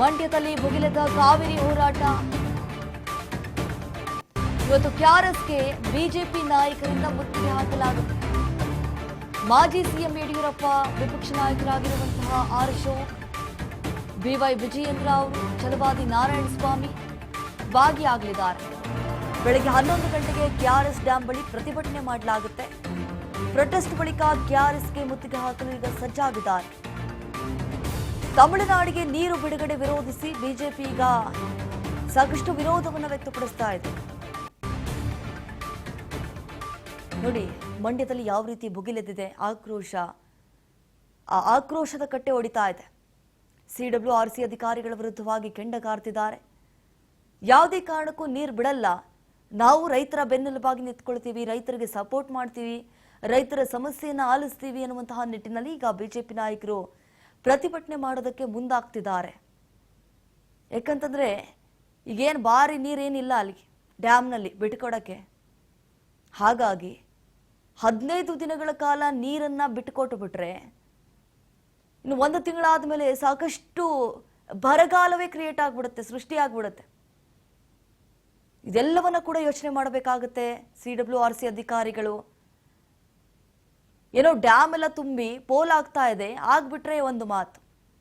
ಮಂಡ್ಯದಲ್ಲಿ ಭುಗಿಲೆದ ಕಾವೇರಿ ಹೋರಾಟ. ಇವತ್ತು ಕೆಆರ್ಎಸ್ಗೆ ಬಿಜೆಪಿ ನಾಯಕರಿಂದ ಮುತ್ತಿಗೆ ಹಾಕಲಾಗುತ್ತೆ. ಮಾಜಿ ಸಿಎಂ ಯಡಿಯೂರಪ್ಪ, ವಿಪಕ್ಷ ನಾಯಕರಾಗಿರುವಂತಹ ಆರ್ ಅಶೋಕ್, ಬಿವೈ ವಿಜಯೇಂದ್ರ ಅವರು, ಛಲವಾದಿ ನಾರಾಯಣಸ್ವಾಮಿ ಭಾಗಿಯಾಗಲಿದ್ದಾರೆ. ಬೆಳಗ್ಗೆ 11 ಗಂಟೆಗೆ ಕೆಆರ್ಎಸ್ ಡ್ಯಾಂ ಬಳಿ ಪ್ರತಿಭಟನೆ ಮಾಡಲಾಗುತ್ತೆ. ಪ್ರೊಟೆಸ್ಟ್ ಬಳಿಕ ಕೆಆರ್ಎಸ್ಗೆ ಮುತ್ತಿಗೆ ಹಾಕಲು ಈಗ ಸಜ್ಜಾಗಿದ್ದಾರೆ. ತಮಿಳುನಾಡಿಗೆ ನೀರು ಬಿಡುಗಡೆ ವಿರೋಧಿಸಿ ಬಿಜೆಪಿ ಈಗ ಸಾಕಷ್ಟು ವಿರೋಧವನ್ನು ವ್ಯಕ್ತಪಡಿಸ್ತಾ ಇದೆ. ನೋಡಿ, ಮಂಡ್ಯದಲ್ಲಿ ಯಾವ ರೀತಿ ಭುಗಿಲೆದ್ದಿದೆ ಆಕ್ರೋಶ. ಆ ಆಕ್ರೋಶದ ಕಟ್ಟೆ ಹೊಡಿತಾ ಇದೆ. ಸಿಡಬ್ಲ್ಯೂಆರ್ಸಿ ಅಧಿಕಾರಿಗಳ ವಿರುದ್ಧವಾಗಿ ಕೆಂಡ ಕಾರ್ತಿದ್ದಾರೆ. ಯಾವುದೇ ಕಾರಣಕ್ಕೂ ನೀರು ಬಿಡಲ್ಲ, ನಾವು ರೈತರ ಬೆನ್ನೆಲುಬಾಗಿ ನಿಂತ್ಕೊಳ್ತೀವಿ, ರೈತರಿಗೆ ಸಪೋರ್ಟ್ ಮಾಡ್ತೀವಿ, ರೈತರ ಸಮಸ್ಯೆಯನ್ನು ಆಲಿಸ್ತೀವಿ ಅನ್ನುವಂತಹ ನಿಟ್ಟಿನಲ್ಲಿ ಈಗ ಬಿಜೆಪಿ ನಾಯಕರು ಪ್ರತಿಭಟನೆ ಮಾಡೋದಕ್ಕೆ ಮುಂದಾಗ್ತಿದ್ದಾರೆ. ಯಾಕಂತಂದ್ರೆ ಈಗೇನು ಭಾರಿ ನೀರೇನಿಲ್ಲ ಅಲ್ಲಿ ಡ್ಯಾಮ್ನಲ್ಲಿ ಬಿಟ್ಟುಕೊಡಕ್ಕೆ. ಹಾಗಾಗಿ 15 ದಿನಗಳ ಕಾಲ ನೀರನ್ನ ಬಿಟ್ಟುಕೊಟ್ಟು ಬಿಟ್ರೆ ಇನ್ನು 1 ತಿಂಗಳಾದ ಮೇಲೆ ಸಾಕಷ್ಟು ಬರಗಾಲವೇ ಕ್ರಿಯೇಟ್ ಆಗ್ಬಿಡುತ್ತೆ, ಸೃಷ್ಟಿ ಆಗ್ಬಿಡುತ್ತೆ. ಇದೆಲ್ಲವನ್ನ ಕೂಡ ಯೋಚನೆ ಮಾಡಬೇಕಾಗುತ್ತೆ ಸಿಡಬ್ಲ್ಯೂಆರ್ಸಿ ಅಧಿಕಾರಿಗಳು. ಏನೋ ಡ್ಯಾಮ್ ಎಲ್ಲ ತುಂಬಿ ಪೋಲ್ ಆಗ್ತಾ ಇದೆ, ಆಗ್ಬಿಟ್ರೆ ಒಂದು ಮಾತು,